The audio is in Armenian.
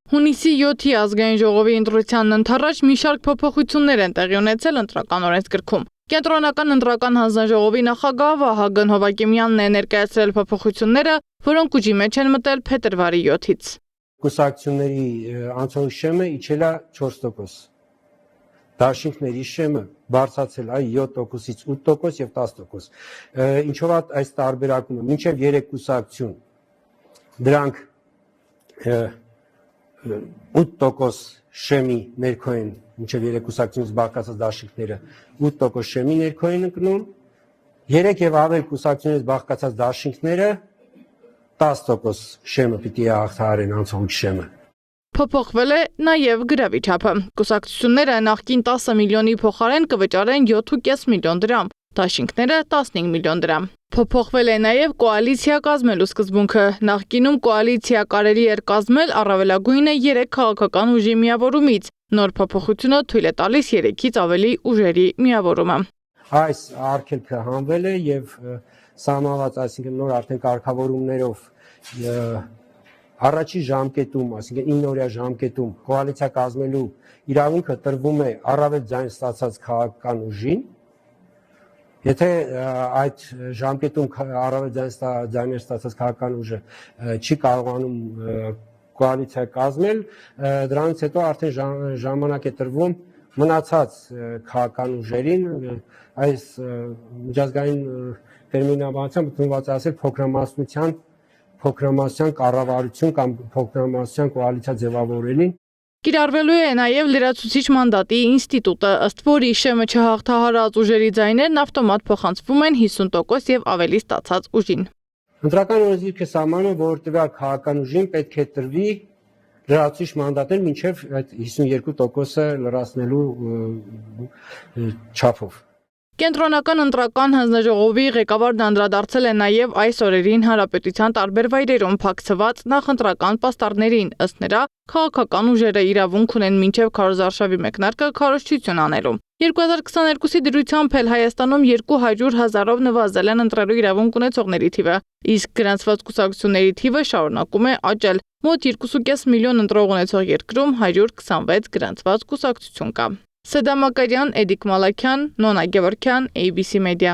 Հունիսի 7-ի ազգային ժողովի ընտրությանն ընդառաջ մի շարք փոփոխություններ են տեղի ունեցել ընտրական օրենսգրքում։ Կենտրոնական ընտրական հանձնաժողովի նախագահ Վահագն Հովակիմյանն է ներկայացրել փոփոխությունները, որոնք ուժի մեջ են մտել փետրվարի 7-ից։ Կուսակցությունների անցողիկ շեմը իջել է 4%։ Դաշինքների շեմը բարձրացել է 7%-ից 8% եւ 10%։ Ինչով այս տարբերակումը մինչեւ 3 կուսակցություն դրանք 8% շեմի ներքո են, մինչև 3 կուսակցությունից բաղկացած դաշինքները 8% շեմի ներքո են ընկնում, 3 եւ ավել կուսակցությունից բաղկացած դաշինքները 10% շեմը պիտի հաղթահարեն անցողիկ շեմը։ Փոփոխվել է նաև գրավի չափը։ Կուսակցությունները նախկին 10 միլիոնի փոխարեն կվճարեն 7.5 միլիոն դրամ, դաշինքները 15 միլիոն դրամ։ Փոփոխվել է նաև կոալիցիա կազմելու սկզբունքը։ Նախկինում կոալիցիա կարելի էր կազմել առավելագույնը 3 քաղաքական ուժի միավորումից։ Նոր փոփոխությունը թույլ է տալիս 3-ից ավելի ուժերի միավորումը։ Այս արգելքը հանվել է եւ սահմանված, այսինքն նոր արդեն կարգավորումներով առաջի ժամկետում, այսինքն 9 օրյա ժամկետում կոալիցիա կազմելու իրավունքը տրվում է առավել ձայն ստացած քաղաքական ուժին։ Եթե այդ ժամկետում առավել ձայներ ստացած քաղաքական ուժը չի կարողանում կոալիցիա կազմել, դրանից հետո արդեն ժամանակ է տրվում մնացած քաղաքական ուժերին, այս միջազգային տերմինաբանությամբ ընդունված է ասել փոքրամասնության կառավարություն կամ փոքրամասնության կոալիցիա ձևավորելին։ Կիրառվելու է նաև լրացուցիչ մանդատի ինստիտուտը, ըստ որի շեմը չհաղթահարած ուժերի ձայներն ավտոմատ փոխանցվում են 50% եւ ավելի ստացած ուժին։ Ընտրական օրենսգիրքը սահմանում է, որ տվյալ քաղաքական ուժին պետք է տրվի լրացուցիչ մանդատներ մինչև այդ 52%-ը լրացնելու չափով։ Կենտրոնական ընտրական հանձնաժողովի ղեկավարն անդրադարձել է նաև այս օրերին հանրապետության տարբեր վայրերում փակցված նախընտրական պաստառներին, ըստ նրա, քաղաքական ուժերը իրավունք ունեն մինչև քարոզարշավի մեկնարկը քարոզչություն անելու։ 2022-ի դրությամբ էլ Հայաստանում 200,000-ով նվազել են ընտրելու իրավունք ունեցողների թիվը, իսկ գրանցված կուսակցությունների թիվը շարունակում է աճել։ Մոտ 2.5 միլիոն ընտրող ունեցող երկրում 126 գրանցված կուսակցություն կա։ Սեդա Մակարյան, Էդիկ Մալաքյան, Նոնա Գևորգյան, ABC Media։